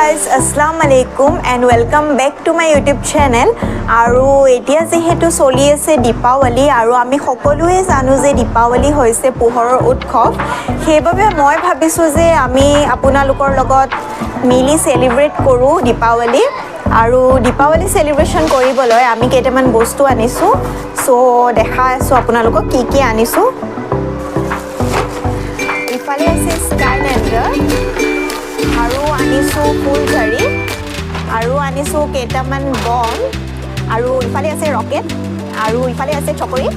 guys, Assalamu alaikum and welcome back to my YouTube channel. আৰু এতিয়া যেহেতু চলি আছে দীপাৱলী আৰু আমি সকলোৱে জানো যে দীপাৱলী হৈছে পোহৰৰ উৎসৱ সেইবাবে মই ভাবিছো যে আমি আপোনালোকৰ লগত মিলি সেলিব্ৰেট কৰো দীপাৱলী আৰু দীপাৱলী সেলিব্ৰেশন কৰিবলৈ আমি কেইটামান বস্তু আনিছো সো দেখা আছো আপোনালোকক কি আনিছো ইফালে আছে স্কাই লেন্ডাৰ আৰু আনিছো ফুলঝাৰি আৰু আনিছো কেইটামান বম আৰু ইফালে আছে ৰকেট আৰু ইফালে আছে চকৰি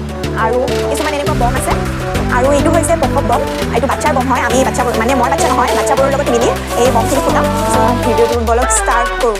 আৰু কিছুমান এনেকুৱা বম আছে আৰু এইটো হৈছে পপআপ বম এইটো বাচ্চাৰ বম হয় আমি বাচ্চা মানে মই বাচ্চা নহয় বাচ্চাবোৰৰ লগত মিলি এই বমখিনি ফুটাম সো ভিডিঅ'টো বলক ষ্টাৰ্ট কৰো